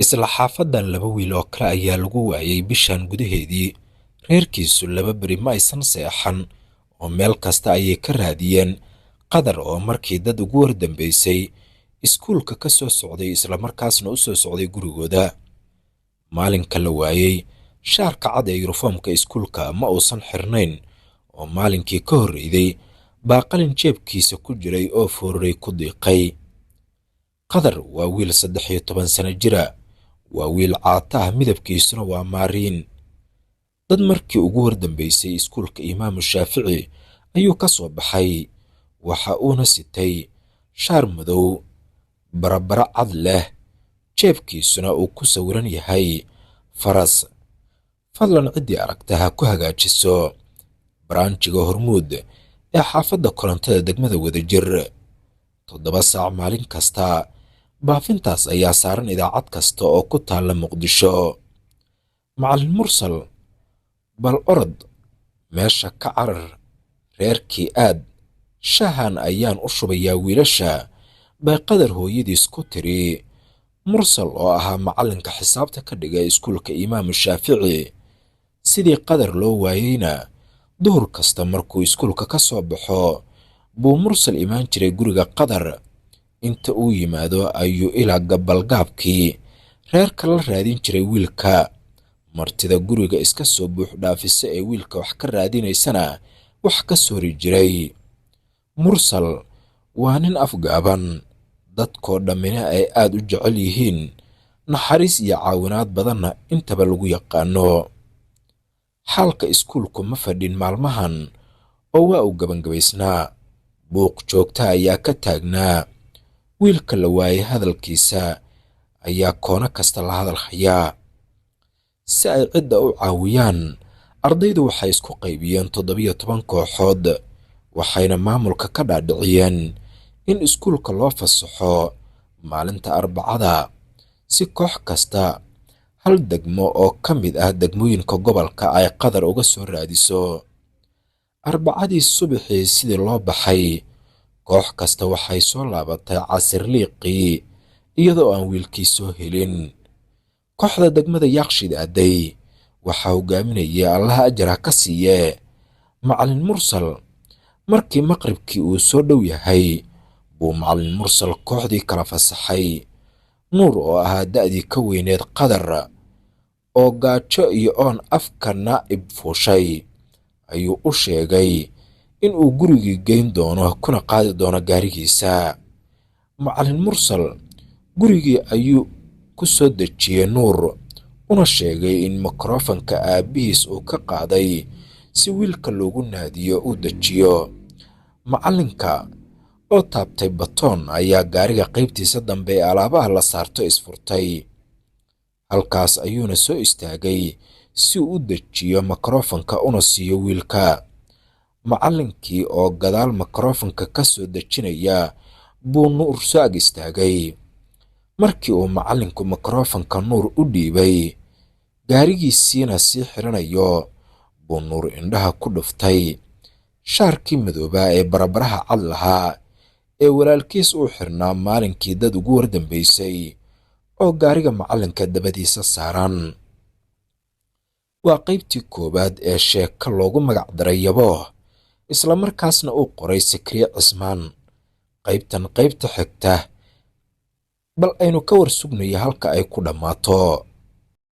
isla xaafadan laba wiil oo kale ayaa lagu waayay bishan gudaheedii. reerkiisu laba beri ma aysan seexan oo meel kasta ayay ka raadiyeen qadar oo markii dad ugu wardambaysay iskuulka ka soo socday islamarkaasna u soo socday gurigooda. maalinka la waayey shaarka cad ee yunifoomka iskuulka ma uusan xirnayn oo maalinkii ka horreeyay baa qalin jeebkiisa ku jiray oo fooray ku diiqay. qadar waa wiil 13 sano jira, waa wiil caata ah, midabkiisuna waa maariin. dad markii ugu wardambaysay iskuulka Imaamu Shaafici ayuu ka soo baxay, waxa uuna sitay shaar madow barabara cad leh, jeebkiisuna uu ku sawiran yahay faras. fadlan ciddii aragtaha ku hagaajiso baraanjiga Hormuud ee xaafadda korontada degmada Wadajir. 7 saac maalin kasta baafintaas ayaa saaran idaacad kasta oo ku taalla Muqdisho. macallin mursal, bal orod meesha ka carar, reerkii aad, shahan ayaan u shubayaa wiilasha, bay qadar hooyadiis ku tiri. mursal oo ahaa macallinka xisaabta ka dhiga iskuulka Imaamu Shaafici, sidii qadar loo waayeyna duhur kasta markuu iskuulka ka soo baxo buu mursal imaan jiray guriga qadar. inta uu yimaado ayuu ilaa gabalgaabkii reerka la raadin jiray wiilka. martida guriga iska soo buux dhaafisa ee wiilka wax ka raadinaysana wax ka soori jiray. mursal waa nin afgaaban, dadkoo dhammina ay aad u jecel yihiin, naxariis iyo caawinaad badanna intaba lagu yaqaano. xaalka iskuulku ma fadhin maalmahan oo waa uu gabangabaysnaa. buuq joogta ayaa ka taagnaa. wiilka la waayay hadalkiisa ayaa koono kasta la hadal hayaa. si ay cidda u caawiyaan, ardaydu waxay isku qaybiyeen 17 kooxood, waxayna maamulka ka dhaadhiciyeen in iskuulka loo fasaxo maalinta Arbacada si koox kasta hal degmo oo ka mid ah degmooyinka gobolka ay qadar uga soo raadiso. Arbacadii subaxii sidii loo baxay, koox kasta waxay soo laabatay casir liiqii iyadoo aan wiilkii soo helin. kooxda degmada Yaaqshiid aaday waxaa hogaaminaya Allaha ajar ha ka siiye macallin mursal. markii maqribkii uu soo dhow yahay buu macallin mursal kooxdii kala fasaxay. nuur oo ahaa da'dii ka weyneed qadar oo gaajo iyo oon afka naa'ib fuushay ayuu u sheegay in uu gurigii geyn doono kuna qaadi doono gaarigiisa. macallin mursal gurigii ayuu ku soo dejiyey nuur, una sheegay in mikrofanka aabbihiis uu ka qaaday si wiilka loogu naadiyo uu dejiyo. macallinka oo taabtay batoon ayaa gaariga qaybtiisa dambe ee alaabaha la saarto isfurtay. halkaas ayuuna soo istaagay si uu u dejiyo mikrofanka una siiyo wiilka. macallinkii oo gadaal mikrofanka ka soo dejinaya buu nuur soo ag istaagay. markii uu macallinku mikrofanka nuur u dhiibay, gaarigiisiina sii xiranayo, buu nuur indhaha ku dhuftay shaarkii madoobaa ee barabaraha cad lahaa ee walaalkiis uu xirnaa maalinkii dad ugu wardambaysay oo gaariga macallinka dabadiisa saaran. waa qaybtii koowaad ee sheeko loogu magac daray Yabo, isla markaasna uu qoray Sakriye Cismaan. qaybta xigta bal aynu ka war sugnayo halka ay ku dhammaato.